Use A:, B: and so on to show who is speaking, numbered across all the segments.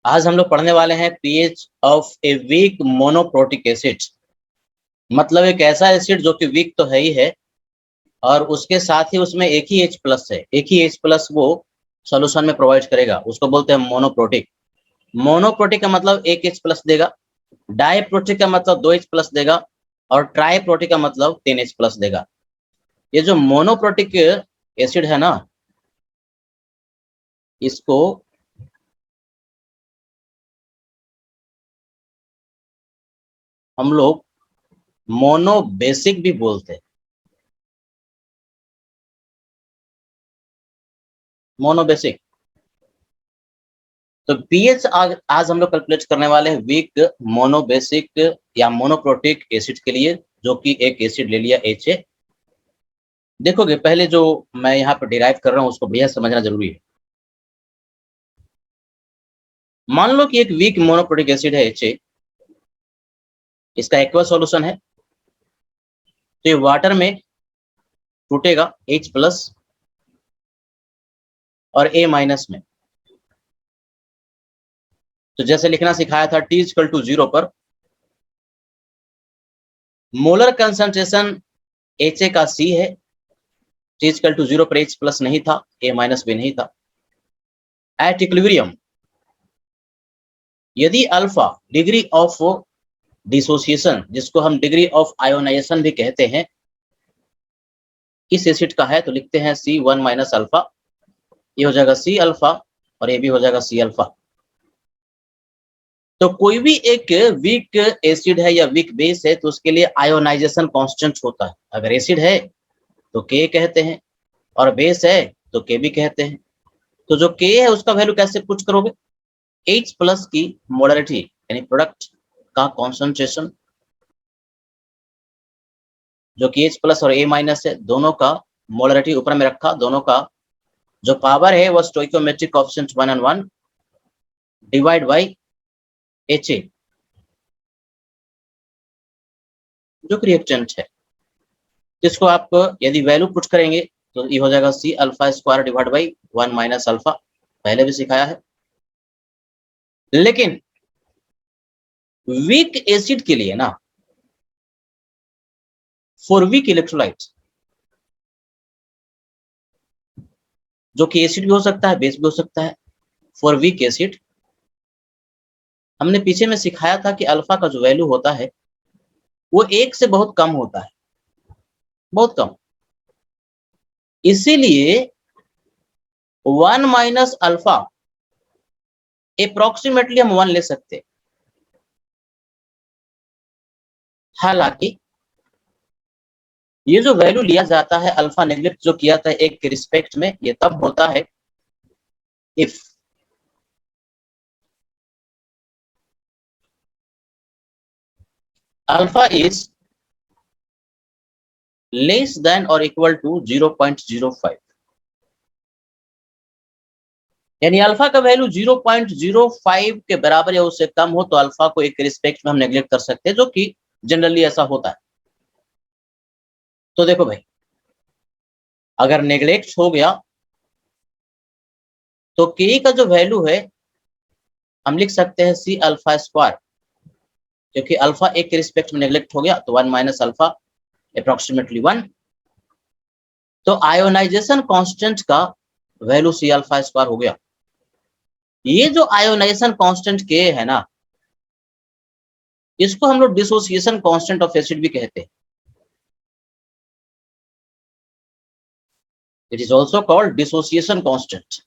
A: आज हम लोग पढ़ने वाले हैं pH of a weak monoprotic acid. मतलब एक ऐसा एसिड जो कि वीक तो है ही है और उसके साथ ही उसमें एक ही H प्लस है। एक ही H प्लस वो सॉल्यूशन में प्रोवाइड करेगा, उसको बोलते हैं मोनोप्रोटिक। मोनोप्रोटिक का मतलब एक H प्लस देगा, डाईप्रोटिक का मतलब 2H प्लस देगा और ट्राईप्रोटिक का मतलब 3H प्लस देगा। ये जो मोनोप्रोटिक एसिड है ना, इसको हम लोग मोनोबेसिक भी बोलते हैं। मोनोबेसिक। तो पीएच आज हम लोग कैलकुलेट करने वाले हैं वीक मोनोबेसिक या मोनोप्रोटिक एसिड के लिए, जो कि एक एसिड ले लिया एच ए। देखोगे पहले जो मैं यहाँ पे डिराइव कर रहा हूँ उसको बढ़िया समझना जरूरी है। मान लो कि एक वीक मोनोप्रोटिक एसिड है एच ए, इसका एक्वा सॉल्यूशन है, तो ये वाटर में टूटेगा H प्लस और A माइनस में। तो जैसे लिखना सिखाया था T इक्वल टू 0 पर मोलर कंसंट्रेशन HA का C है, T इक्वल टू 0 पर H प्लस नहीं था, A माइनस भी नहीं था। एट इक्विलिब्रियम यदि अल्फा डिग्री ऑफ डिसोसिएशन, जिसको हम डिग्री ऑफ आयोनाइजेशन भी कहते हैं, इस एसिड का है, तो लिखते हैं C1 माइनस अल्फा। ये हो जाएगा C अल्फा और ये भी हो जाएगा C अल्फा। तो कोई भी एक वीक एसिड है या वीक बेस है तो उसके लिए आयोनाइजेशन कांस्टेंट होता है। अगर एसिड है तो K कहते हैं और बेस है तो K भी कहते हैं। तो जो K है उसका वैल्यू कैसे पुट करोगे? H प्लस की मोलरिटी यानी प्रोडक्ट का कॉन्सेंट्रेशन, जो कि H प्लस और A माइनस है, दोनों का मोलरिटी ऊपर में रखा, दोनों का जो पावर है वो stoichiometric coefficient 1 and 1 divide by HA जो कि रिएक्टेंट है। जिसको आप यदि वैल्यू पुट करेंगे तो ये हो जाएगा C alpha square divide by 1 minus alpha. पहले भी सिखाया है। लेकिन वीक एसिड के लिए ना, फॉर वीक इलेक्ट्रोलाइट, जो कि एसिड भी हो सकता है बेस भी हो सकता है, फॉर वीक एसिड हमने पीछे में सिखाया था कि अल्फा का जो वैल्यू होता है वो 1 से बहुत कम होता है, बहुत कम। इसीलिए 1 माइनस अल्फा अप्रोक्सीमेटली हम 1 ले सकते हैं। हालांकि ये जो वैल्यू लिया जाता है अल्फा नेगलेक्ट जो किया था एक के रिस्पेक्ट में, ये तब होता है if alpha is less than और इक्वल टू 0.05। यानी अल्फा का वैल्यू 0.05 के बराबर या उससे कम हो तो अल्फा को एक रिस्पेक्ट में हम नेगलेक्ट कर सकते हैं, जो कि जनरली ऐसा होता है। तो देखो भाई, अगर नेगलेक्ट हो गया तो के का जो वैल्यू है हम लिख सकते हैं C अल्फा स्क्वायर, क्योंकि अल्फा एक के रिस्पेक्ट में नेगलेक्ट हो गया तो 1 माइनस अल्फा अप्रोक्सीमेटली 1। तो आयोनाइजेशन कांस्टेंट का वैल्यू C अल्फा स्क्वायर हो गया। ये जो आयोनाइजेशन कांस्टेंट K है ना, इसको हम लोग डिसोसिएशन कांस्टेंट ऑफ एसिड भी कहते हैं। It is also called dissociation constant.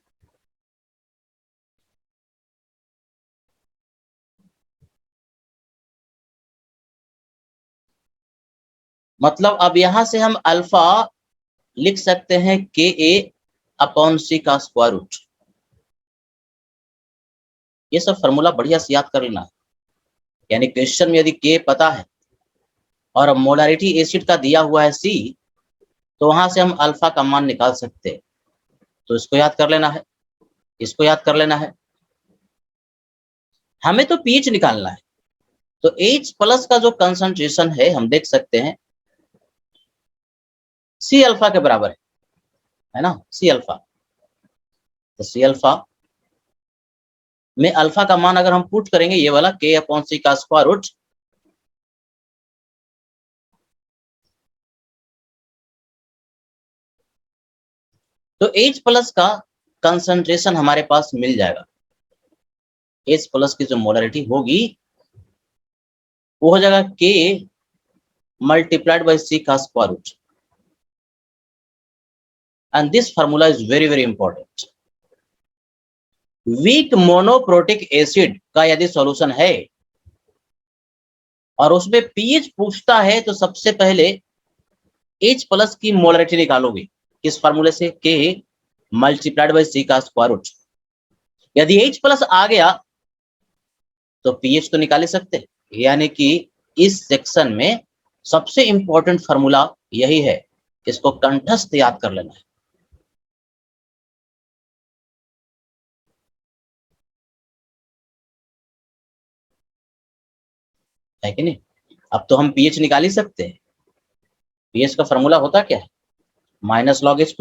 A: मतलब अब यहां से हम अल्फा लिख सकते हैं Ka अपॉन C का स्क्वायर रूट। ये सब फॉर्मूला बढ़िया से याद कर लेना है। यानी क्वेश्चन में यदि K पता है और मोलारिटी एसिड का दिया हुआ है C, तो वहां से हम अल्फा का मान निकाल सकते हैं। तो इसको याद कर लेना है, इसको याद कर लेना है। हमें तो पीएच निकालना है। तो H प्लस का जो कंसंट्रेशन है हम देख सकते हैं C अल्फा के बराबर है ना, C अल्फा। तो C अल्फा में अल्फा का मान अगर हम पुट करेंगे ये वाला K/C का स्क्वायर रूट, तो H+ का कंसंट्रेशन हमारे पास मिल जाएगा। H+ की जो मोलरिटी होगी वो हो जाएगा K multiplied by C का square root, and this formula is very very important. Weak monoprotic acid का यदि सॉल्यूशन है और उसमें पीएच पूछता है तो सबसे पहले H+ की मोलरिटी निकालोगे किस फार्मूले से, K मल्टीप्लाइड बाय C का स्क्वायर रूट। यदि H+ आ गया तो पीएच तो निकाल ही सकते, यानी कि इस सेक्शन में सबसे इंपॉर्टेंट फार्मूला यही है, इसको कंठस्थ याद कर लेना है कि नहीं। अब तो हम पीएच निकाल ही सकते हैं। पीएच का फार्मूला होता क्या है, माइनस लॉग H+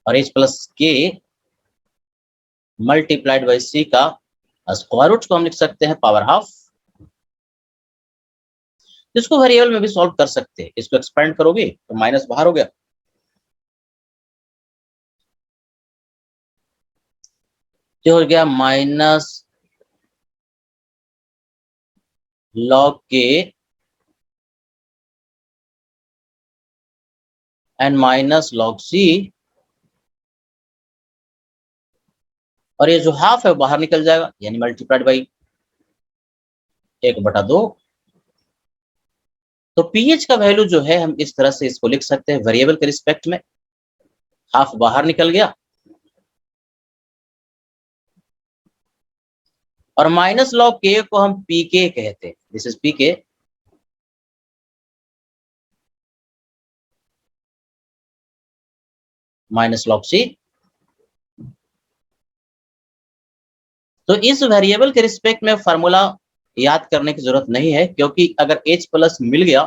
A: और H+ K multiplied by C का स्क्वायर रूट को हम लिख सकते हैं पावर हाफ। इसको वेरिएबल में भी सॉल्व कर सकते हैं, इसको एक्सपेंड करोगे तो माइनस बाहर हो गया, जो हो गया minus log K and minus log C, और ये जो हाफ है बाहर निकल जाएगा, यानी मल्टीप्लाइड बाई 1/2। तो पीएच का वैल्यू जो है हम इस तरह से इसको लिख सकते हैं वेरिएबल के रिस्पेक्ट में, हाफ बाहर निकल गया और माइनस लॉग K को हम PK कहते हैं, this is PK। Minus log C, तो इस वेरिएबल के रिस्पेक्ट में फार्मूला याद करने की जरूरत नहीं है, क्योंकि अगर H+ मिल गया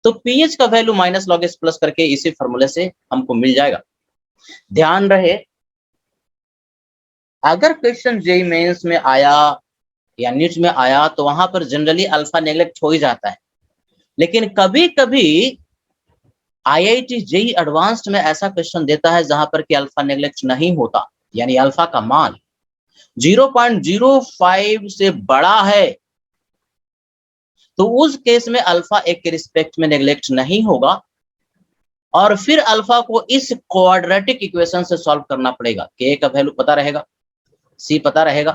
A: तो पीएच का वैल्यू माइनस लॉग H+ करके इसी फार्मूले से हमको मिल जाएगा। ध्यान रहे, अगर क्वेश्चन जेईई मेंस में आया या नीट में आया तो वहां पर जनरली अल्फा नेग्लेक्ट हो ही जाता है, लेकिन कभी कभी IIT जेईई एडवांस्ड में ऐसा क्वेश्चन देता है जहां पर कि अल्फा नेग्लेक्ट नहीं होता, यानी अल्फा का मान 0.05 से बड़ा है, तो उस केस में अल्फा एक के रिस्पेक्ट में नेग्लेक्ट नहीं होगा और फिर अल्फा को इस क्वाड्रेटिक इक्वेशन से सॉल्व करना पड़ेगा। K का वैल्यू पता रहेगा, C पता रहेगा,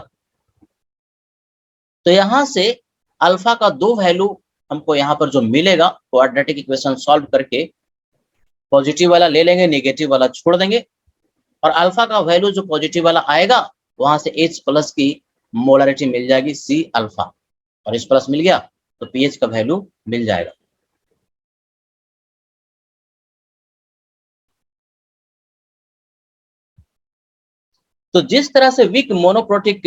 A: तो यहां से अल्फा का 2 वैल्यू हमको यहाँ पर जो मिलेगा क्वाड्रेटिक इक्वेशन सॉल्व करके, पॉजिटिव वाला ले लेंगे, नेगेटिव वाला छोड़ देंगे, और अल्फा का वैल्यू जो पॉजिटिव वाला आएगा वहां से H+ की मोलरिटी मिल जाएगी C अल्फा, और H+ मिल गया तो पीएच का वैल्यू मिल जाएगा। तो जिस तरह से वीक मोनोप्रोटिक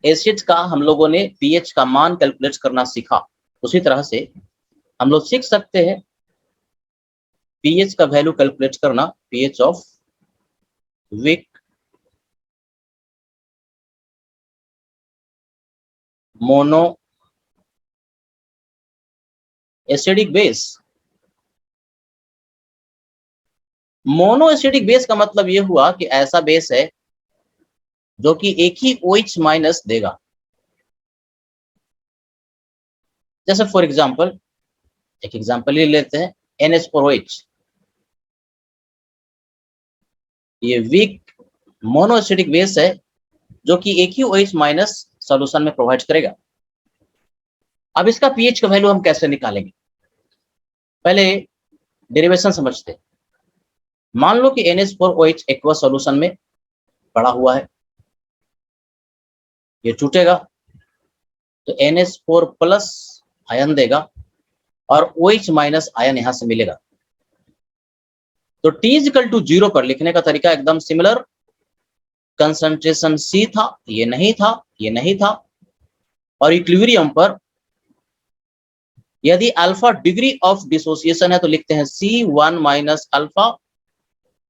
A: एसिड्स का हम लोगों ने पीएच का मान कैलकुलेट करना सीखा, उसी तरह से हम लोग सीख सकते हैं पीएच का वैल्यू कैलकुलेट करना, pH of weak mono acidic base. Mono acidic base का मतलब ये हुआ कि ऐसा बेस है जो कि एक ही OH- देगा। जैसे फॉर एग्जांपल, एक एग्जांपल ले लेते हैं NH4OH, ये वीक मोनो एसिडिक बेस है जो कि एक ही OH- सॉल्यूशन में प्रोवाइड करेगा। अब इसका पीएच का वैल्यू हम कैसे निकालेंगे, पहले डेरिवेशन समझते हैं। मान लो कि NH4OH एक्वा सॉल्यूशन में पड़ा हुआ है, ये टूटेगा तो NH4+ आयन देगा और OH- आयन यहां से मिलेगा। तो T = 0 पर लिखने का तरीका एकदम सिमिलर, कंसंट्रेशन C था, ये नहीं था, ये नहीं था, और इक्विलिब्रियम पर यदि अल्फा डिग्री ऑफ डिसोसिएशन है तो लिखते हैं C1 - अल्फा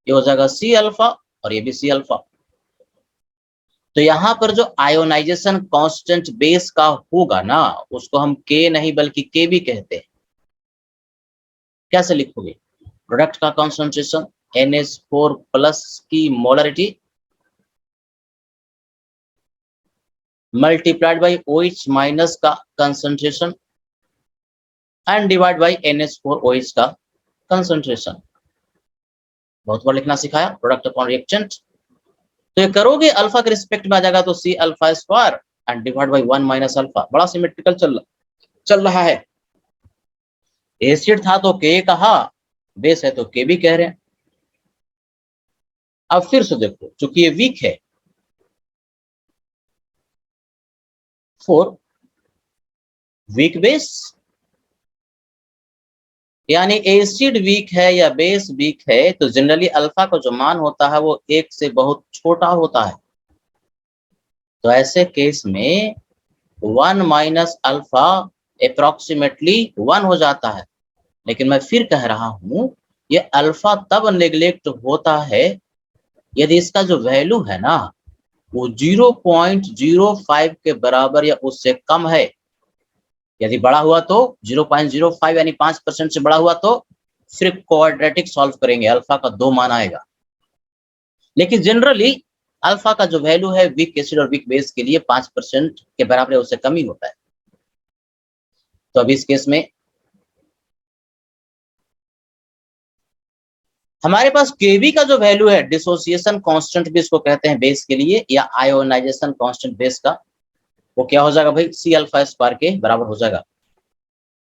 A: ये हो जाएगा सी अल्फा और ये भी सी अल्फा। तो यहाँ पर जो आयोनाइजेशन कांस्टेंट बेस का होगा ना, उसको हम के नहीं बल्कि के भी कहते हैं। कैसे लिखोगे? प्रोडक्ट का कॉन्सेंट्रेशन NH4 प्लस की molarity multiplied by OH minus का concentration and divide by NH4 OH का कंसंट्रेशन। बहुत बार लिखना सिखाया प्रोडक्ट अपॉन रिएक्टेंट। तो ये करोगे अल्फा के रिस्पेक्ट में आ जाएगा तो C alpha square and divide by 1 minus alpha. बड़ा सिमेट्रिकल चल रहा है। एसिड था तो के कहा, बेस है तो के भी कह रहे हैं। अब फिर से देखो, चूंकि ये वीक है, 4 वीक बेस, यानी एसिड वीक है या बेस वीक है तो जनरली अल्फा का जो मान होता है वो 1 से बहुत छोटा होता है। तो ऐसे केस में 1 माइनस अल्फा अप्रोक्सीमेटली 1 हो जाता है। लेकिन मैं फिर कह रहा हूं, ये अल्फा तब नेग्लेक्ट होता है यदि इसका जो वैल्यू है ना वो 0.05 के बराबर या उससे कम है। यदि बड़ा हुआ तो 0.05 यानी 5% से बड़ा हुआ तो फिर क्वाड्रेटिक सॉल्व करेंगे, अल्फा का 2 मान आएगा। लेकिन जनरली अल्फा का जो वैल्यू है वीक एसिड और वीक बेस के लिए 5% के बराबर उससे कम ही होता है। तो अब इस केस में हमारे पास केबी का जो वैल्यू है, डिसोसिएशन कांस्टेंट भी इसको कहते हैं बेस के लिए, या आयोनाइजेशन कांस्टेंट बेस का, वो क्या हो जाएगा भाई? सी अल्फा स्क्वायर के बराबर हो जाएगा।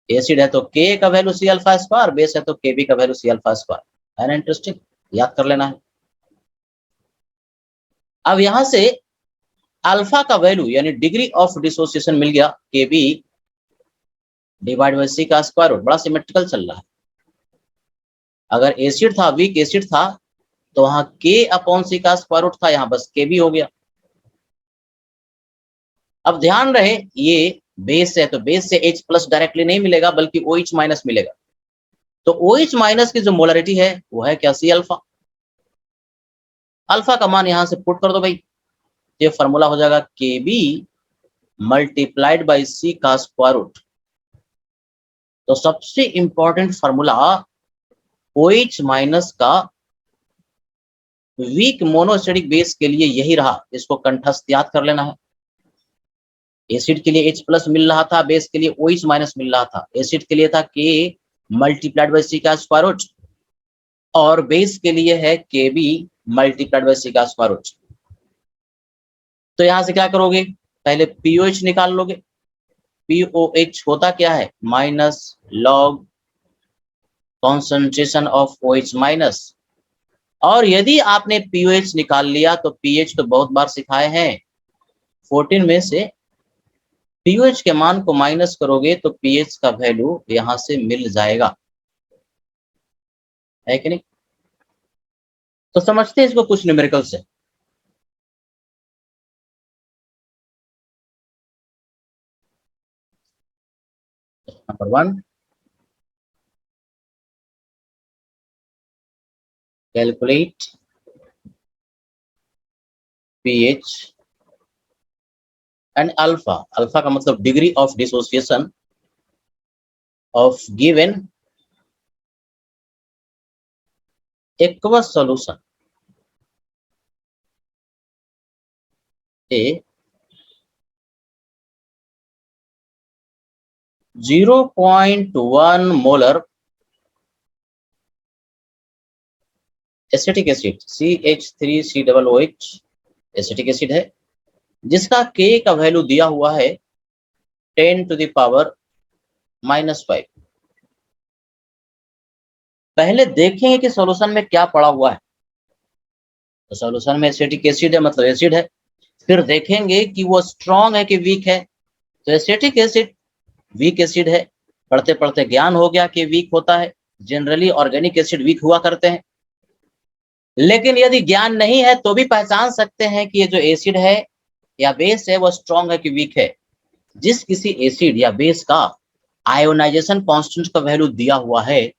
A: एसिड है तो के का value C alpha square, base है तो केबी का वैल्यू सी अल्फा स्क्वायर। है ना इंटरेस्टिंग? याद कर लेना है। अब यहां से अल्फा का वैल्यू यानी डिग्री ऑफ डिसोसिएशन मिल गया केबी डिवाइड बाई सी का स्क्वायर रूट। बड़ा सिमेट्रिकल चल रहा है। अगर एसिड था, वीक एसिड था, तो वहां के अपॉन सी का स्क्वायर रूट था, यहाँ बस के भी हो गया। अब ध्यान रहे ये बेस है तो बेस से H प्लस डायरेक्टली नहीं मिलेगा बल्कि OH माइनस मिलेगा। तो OH माइनस की जो मोलरिटी है वो है क्या? C alpha. अल्फा का मान यहां से पुट कर दो भाई, ये फॉर्मूला हो जाएगा KB मल्टीप्लाइड बाई सी का स्क्वायर रूट। तो सबसे इंपॉर्टेंट फॉर्मूला OH माइनस का वीक मोनोएसिडिक बेस के लिए यही रहा, इसको कंठस्थ याद कर लेना है। एसिड के लिए H प्लस मिल रहा था, बेस के लिए OH माइनस मिल रहा था। एसिड के लिए था K मल्टीप्लाइड बाई सी का स्क्वायर रूट और बेस के लिए है KB मल्टीप्लाइड बाई सी का स्क्वायर रूट। तो यहां से क्या करोगे? पहले POH निकाल लोगे। POH होता क्या है? Minus log concentration of OH minus. और यदि आपने POH निकाल लिया तो pH तो बहुत बार सिखाए हैं, 14 में से POH के मान को माइनस करोगे तो pH का वैल्यू यहां से मिल जाएगा, है कि नहीं? तो समझते हैं इसको कुछ न्यूमेरिकल से। Number 1, calculate pH and alpha. Alpha का मतलब degree of dissociation of given aqueous solution A 0.1 molar acetic acid CH3COOH acetic acid है, जिसका K का वैल्यू दिया हुआ है 10 टू द पावर -5। पहले देखेंगे कि सॉल्यूशन में क्या पड़ा हुआ है। तो सॉल्यूशन में एसिटिक एसिड है मतलब एसिड है। फिर देखेंगे कि वो स्ट्रॉन्ग है कि वीक है। तो एसिटिक एसिड वीक एसिड है, पढ़ते पढ़ते ज्ञान हो गया कि वीक होता है। जनरली ऑर्गेनिक एसिड वीक हुआ करते हैं, लेकिन यदि ज्ञान नहीं है तो भी पहचान सकते हैं कि ये जो एसिड है या बेस है वो स्ट्रॉन्ग है कि वीक है। जिस किसी एसिड या बेस का आयोनाइजेशन कांस्टेंट का वैल्यू दिया हुआ है,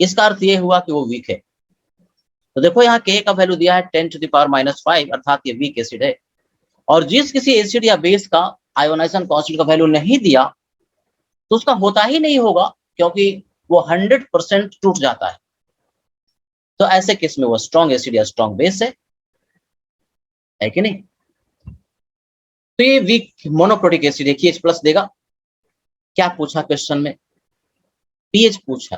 A: इसका अर्थ ये हुआ कि वो वीक है। तो देखो यहाँ K का वैल्यू दिया है 10⁻⁵ अर्थात ये वीक एसिड है। और जिस किसी एसिड या बेस का आयोनाइजेशन कांस्टेंट का वैल्यू नहीं दिया तो उसका होता ही नहीं होगा, क्योंकि वो 100% टूट जाता है। तो ऐसे केस में वो स्ट्रॉन्ग एसिड या स्ट्रॉन्ग बेस है कि नहीं। तो ये वीक मोनोप्रोटिक एसिड एक ही H+ देगा। क्या पूछा क्वेश्चन में? पीएच पूछा।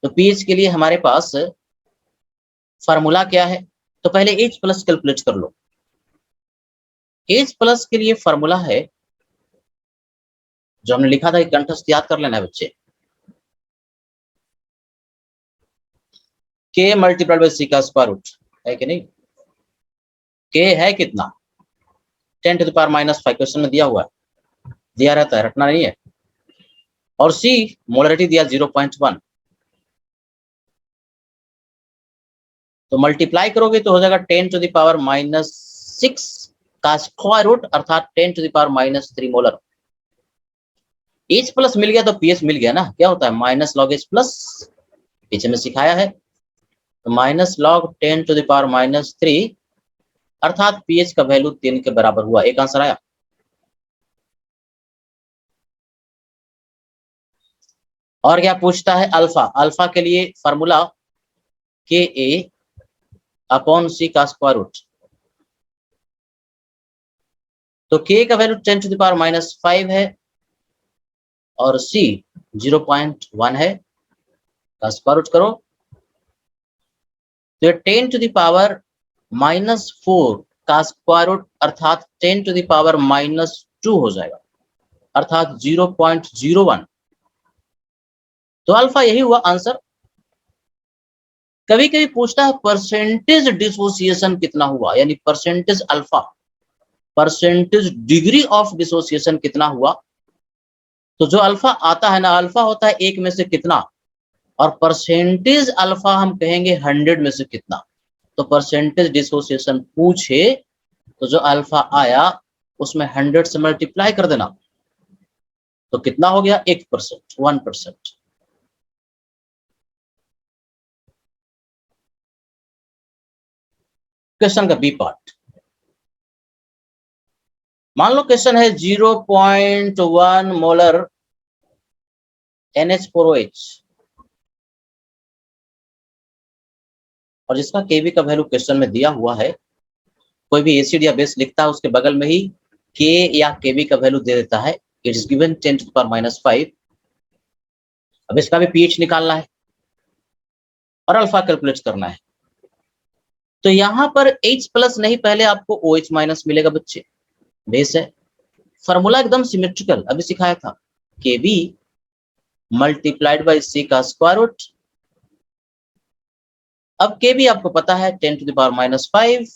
A: तो पीएच के लिए हमारे पास फार्मूला क्या है? तो पहले H+ कैलकुलेट कर लो। H+ के लिए फार्मूला है जो हमने लिखा था कि कंठस्थ याद कर लेना है बच्चे। K × C का स्क्वायर रूट है कि नहीं। K है कितना? 10⁻⁵ क्वेश्चन में दिया हुआ है, दिया रहता है, रटना नहीं है। और C मोलरिटी दिया 0.1, तो मल्टीप्लाई करोगे तो हो जाएगा 10⁻⁻6 का स्क्वायर रूट अर्थात 10⁻³ मोलर। H+ मिल गया तो पीएच मिल गया ना। क्या होता है? -log H+, पीछे में सिखाया है। तो -log 10⁻³ अर्थात पीएच का वैल्यू 3 के बराबर हुआ। एक आंसर आया। और क्या पूछता है? अल्फा। अल्फा के लिए फार्मूला Ka/C का स्क्वायर रूट। तो K का वैल्यू 10⁻⁵ है और C 0.1 है, का स्क्वायर रूट करो तो 10⁻⁻⁴ का स्क्वायर रूट अर्थात 10⁻⁻² हो जाएगा, अर्थात 0.01। तो अल्फा यही हुआ आंसर। कभी कभी पूछता है परसेंटेज डिसोसिएशन कितना हुआ, यानी percentage alpha, percentage degree of dissociation कितना हुआ। तो जो अल्फा आता है ना, अल्फा होता है 1 में से कितना, और परसेंटेज अल्फा हम कहेंगे 100 में से कितना। तो परसेंटेज डिसोसिएशन पूछे तो जो अल्फा आया उसमें 100 से मल्टीप्लाई कर देना, तो कितना हो गया? 1%, 1%। क्वेश्चन का बी पार्ट। मान लो क्वेश्चन है 0.1 मोलर NH4OH और जिसका केवी का वैल्यू क्वेश्चन में दिया हुआ है। कोई भी एसिड या बेस लिखता है उसके बगल में ही के या केवी का वैल्यू दे देता है। It is given 10⁻⁵। अब इसका भी पीएच निकालना है और अल्फा कैलकुलेट करना है। तो यहाँ पर H+ नहीं, पहले आपको OH- मिलेगा बच्चे, बेस है। फार्मूला एकदम सिमेट्रिकल अभी सिखाया था, Kb × C का स्क्वायर रूट। अब Kb आपको पता है 10⁻⁵,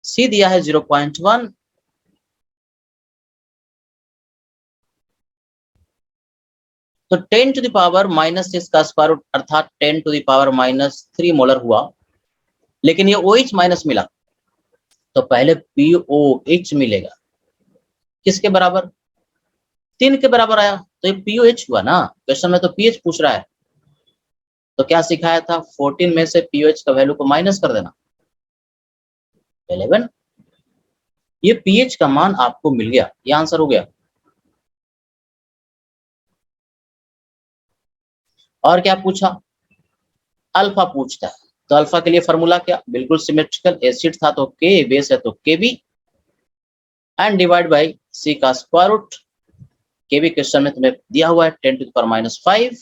A: C दिया है 0.1, तो 10⁻⁻6 का स्क्वायर रूट अर्थात 10⁻³ मोलर हुआ। लेकिन ये OH- मिला तो पहले POH मिलेगा, किसके बराबर? 3 के बराबर आया, तो ये POH हुआ ना। क्वेश्चन में तो पीएच पूछ रहा है, तो क्या सिखाया था? 14 में से POH का वैल्यू को माइनस कर देना, 11। ये पीएच का मान आपको मिल गया, ये आंसर हो गया। और क्या पूछा? अल्फा पूछता है। तो अल्फा के लिए फार्मूला क्या? बिल्कुल सिमेट्रिकल, एसिड था तो K, बेस है तो Kb and divide bye C का स्क्वायर रूट। Kb क्वेश्चन में तुम्हें दिया हुआ है 10⁻⁵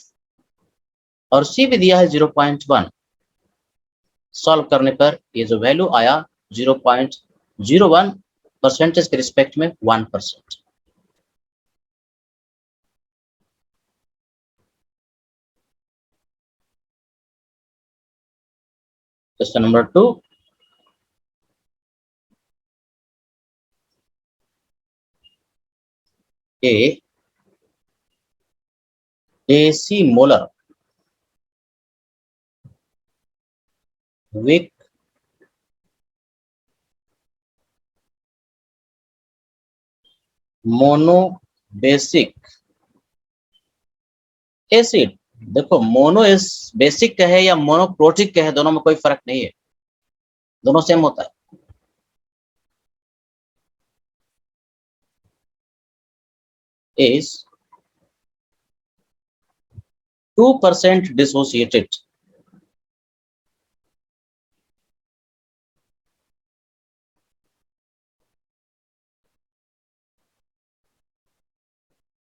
A: और C भी दिया है 0.1। सॉल्व करने पर ये जो वैल्यू आया 0.01, परसेंटेज के रिस्पेक्ट में 1%। Question number 2। AC molar weak mono basic acid देखो मोनो इस बेसिक कहे या मोनोप्रोटिक कहे, दोनों में कोई फर्क नहीं है, दोनों सेम होता है। is 2% dissociated.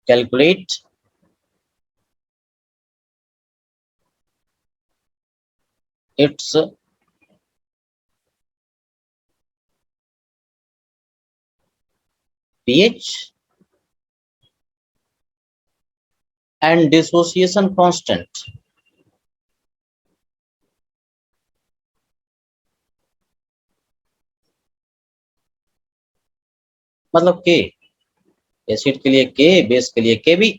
A: Calculate its pH and dissociation constant. मतलब के, एसिड के लिए के, बेस के लिए के भी।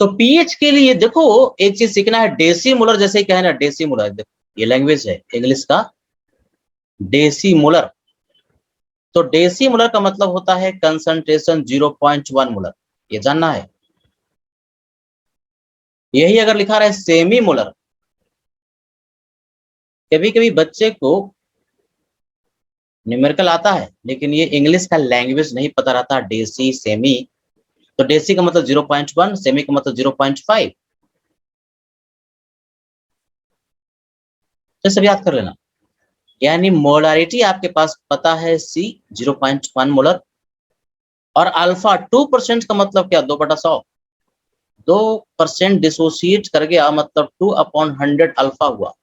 A: तो पीएच के लिए देखो एक चीज सीखना है, डेसीमोलर जैसे ही कहे ना, डेसीमोलर, ये लैंग्वेज है इंग्लिश का, डेसीमोलर। तो डेसीमोलर का मतलब होता है कंसंट्रेशन 0.1 मोलर, ये जानना है। यही अगर लिखा रहे सेमी मोलर, कभी कभी बच्चे को न्यूमेरिकल आता है लेकिन ये इंग्लिश का लैंग्वेज नहीं पता रहता, डेसी सेमी। तो डेसी का मतलब 0.1, सेमी का मतलब 0.5, तो सब याद कर लेना। यानी मोलारिटी आपके पास पता है सी 0.1 मोलर, और अल्फा 2% का मतलब क्या, 2/100, 2% डिसोसिएट कर गया मतलब 2/100 अल्फा हुआ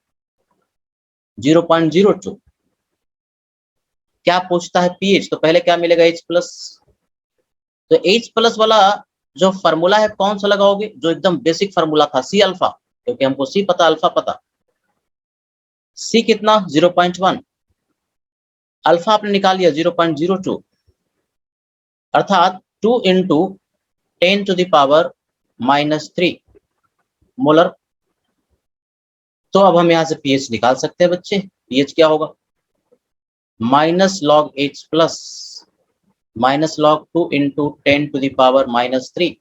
A: 0.02। क्या पूछता है पीएच, तो पहले क्या मिलेगा H प्लस। तो H प्लस वाला जो फार्मूला है कौन सा लगाओगे, जो एकदम बेसिक फार्मूला था, सी अल्फा, क्योंकि हमको सी पता अल्फा पता। सी कितना 0.1, अल्फा आपने निकाल लिया 0.02, अर्थात 2 इंटू 10⁻³ मोलर। तो अब हम यहाँ से पीएच निकाल सकते हैं बच्चे। पीएच क्या होगा, minus log H plus minus log 2 into 10⁻³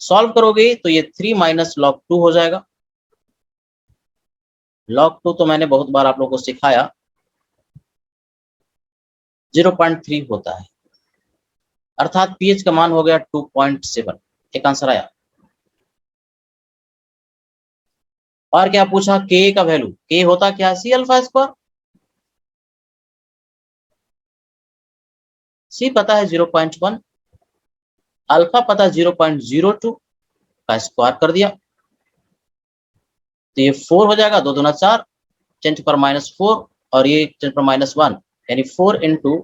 A: solve करोगे तो ये 3 माइनस लॉग 2 हो जाएगा। लॉग 2 तो मैंने बहुत बार आप लोगों को सिखाया, 0.3 होता है, अर्थात पीएच का मान हो गया 2.7। एक आंसर आया। और क्या पूछा, के का वैल्यू, के होता क्या, सी अल्फा स्क्वायर। सी पता है 0.1, अल्फा पता है 0.02 का स्क्वायर कर दिया तो ये 4 हो जाएगा, 2 दूना 4, 10⁻⁴, और ये 10⁻⁻1, यानी 4 इंटू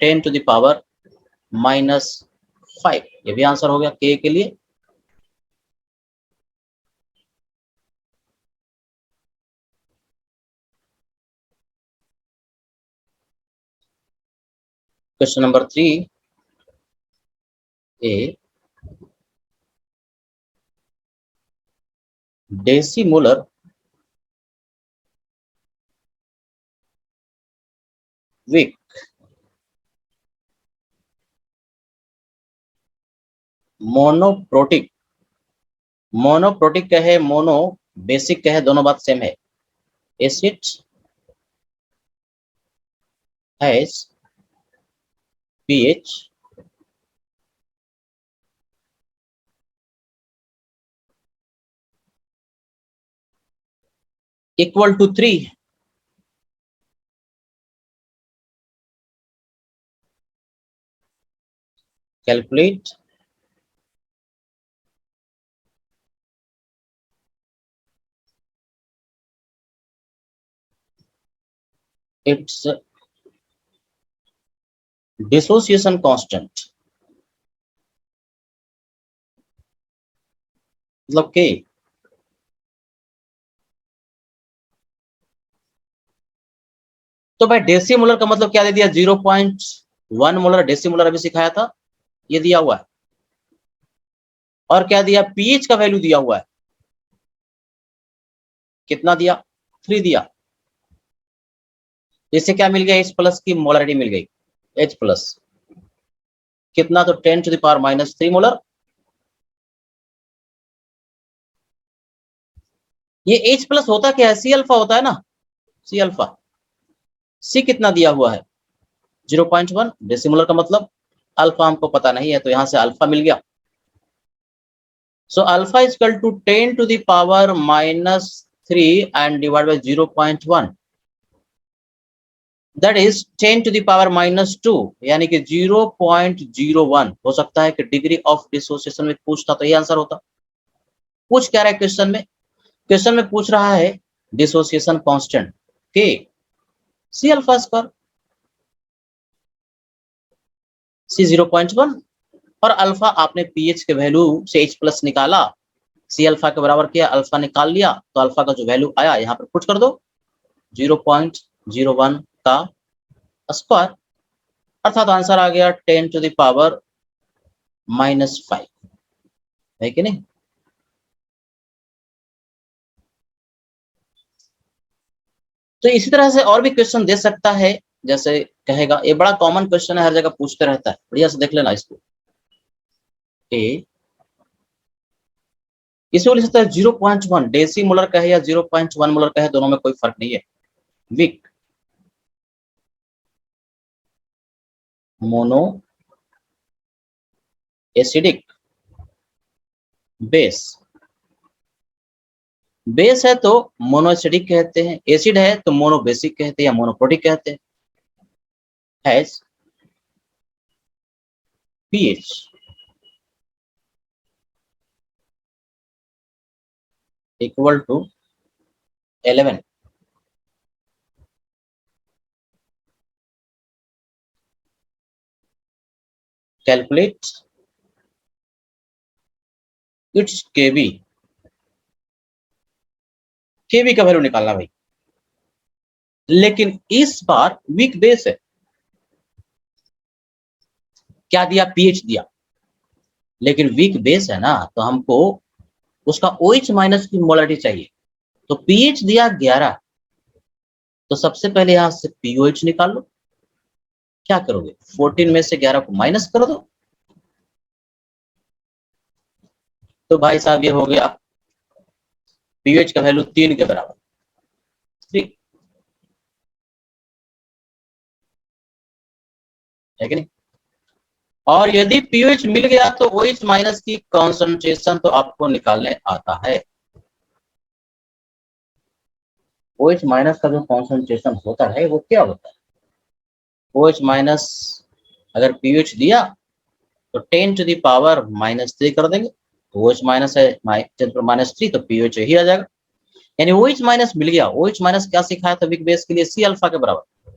A: 10⁻⁻5। ये भी आंसर हो गया के के लिए। Question number 3 a, decimolar weak monoprotic, monoprotic कहे मोनो बेसिक कहे, दोनों बात सेम है। Acid has pH equal to 3, calculate its dissociation constant, मतलब के। तो भाई डेसीमोलर का मतलब क्या दे दिया, 0.1 मोलर, डेसीमोलर अभी सिखाया था, ये दिया हुआ है। और क्या दिया, पीएच का वैल्यू दिया हुआ है, कितना दिया, 3 दिया। इससे क्या मिल गया, H प्लस की मोलरिटी मिल गई, H प्लस कितना, तो 10⁻³ मोलर, ये H प्लस होता क्या है? सी अल्फा होता है ना, सी अल्फा। सी कितना दिया हुआ है? 0.1। डेसिमलर का मतलब अल्फा हमको पता नहीं है, तो यहां से अल्फा मिल गया। So alpha is equal to 10 to the power -3 and divide by 0.1, that is 10 to the power -2, यानी कि 0.01 हो सकता है कि डिग्री ऑफ डिसोसिएशन में पूछता तो ये आंसर होता। पूछ क्या रहा है क्वेश्चन में? क्वेश्चन में पूछ रहा है डिसोसिएशन कांस्टेंट के सी अल्फा स्क्वायर, सी 0.1 और अल्फा आपने पीएच के वैल्यू से H प्लस निकाला, सी अल्फा के बराबर किया, अल्फा निकाल लिया, तो अल्फा का जो वैल्यू आया यहाँ पर पुट कर दो 0.01 का स्क्वायर, अर्थात आंसर आ गया 10 टू द पावर -5, है कि नहीं? तो इसी तरह से और भी क्वेश्चन दे सकता है, जैसे कहेगा, ये बड़ा कॉमन क्वेश्चन है, हर जगह पूछते रहता है, बढ़िया से देख लेना इसको। इसमें लिख सकता है 0.1 डेसी मोलर कहे या 0.1 मोलर कहे, दोनों में कोई फर्क नहीं है। Weak mono acidic base, base है तो मोनोएसिडिक कहते हैं, एसिड है तो मोनोबेसिक कहते हैं या मोनोप्रोटिक कहते हैं। Has pH equal to 11, calculate its Kb, Kb का वैल्यू निकालना भाई, लेकिन इस बार वीक बेस है। क्या दिया? पीएच दिया, लेकिन वीक बेस है ना, तो हमको उसका OH माइनस की मोलारिटी चाहिए, तो पीएच दिया 11, तो सबसे पहले यहां से पीओएच निकाल लो। क्या करोगे? 14 में से 11 को माइनस कर दो, तो भाई साहब ये हो गया पीएच का वैल्यू 3 के बराबर, ठीक है कि नहीं? और यदि पीएच मिल गया तो OH माइनस की कॉन्सेंट्रेशन तो आपको निकालने आता है। OH माइनस का जो कॉन्सेंट्रेशन होता है वो क्या होता है? OH माइनस अगर पीएच दिया तो 10 टू द पावर -3 कर देंगे, OH माइनस है -3, तो पीएच ही आ जाएगा, यानी OH माइनस मिल गया। OH माइनस क्या सिखाया था वीक बेस के लिए? सी अल्फा के बराबर।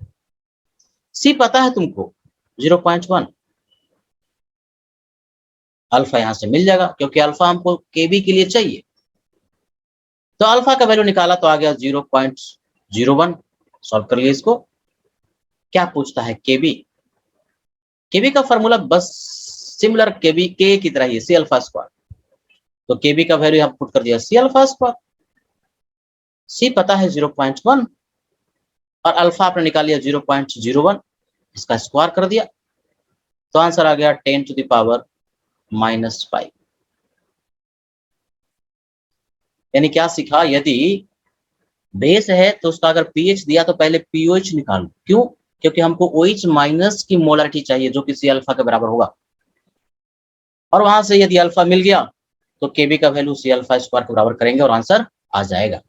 A: सी पता है तुमको 0.1, अल्फा यहां से मिल जाएगा क्योंकि अल्फा हमको केबी के लिए चाहिए, तो अल्फा का वैल्यू निकाला तो आ गया 0.01। सॉल्व कर लिए इसको। क्या पूछता है? केबी। केबी का फॉर्मूला बस सिमिलर केबी के की तरह ही, सी अल्फा स्क्वायर, तो केबी का वैल्यू यहाँ पुट कर दिया सी अल्फा स्क्वायर। सी पता है 0.1 और अल्फा आपने निकाल लिया 0.01, इसका स्क्वायर कर दिया, तो आंसर आ गया 10 टू द पावर -5। यानी क्या सीखा? यदि बेस है तो उसका अगर पीएच दिया तो पहले पीओएच निकालो। क्यों? क्योंकि हमको OH माइनस की मोलारिटी चाहिए जो कि सी अल्फा के बराबर होगा, और वहां से यदि अल्फा मिल गया तो केबी का वैल्यू सी अल्फा स्क्वायर के बराबर करेंगे और आंसर आ जाएगा।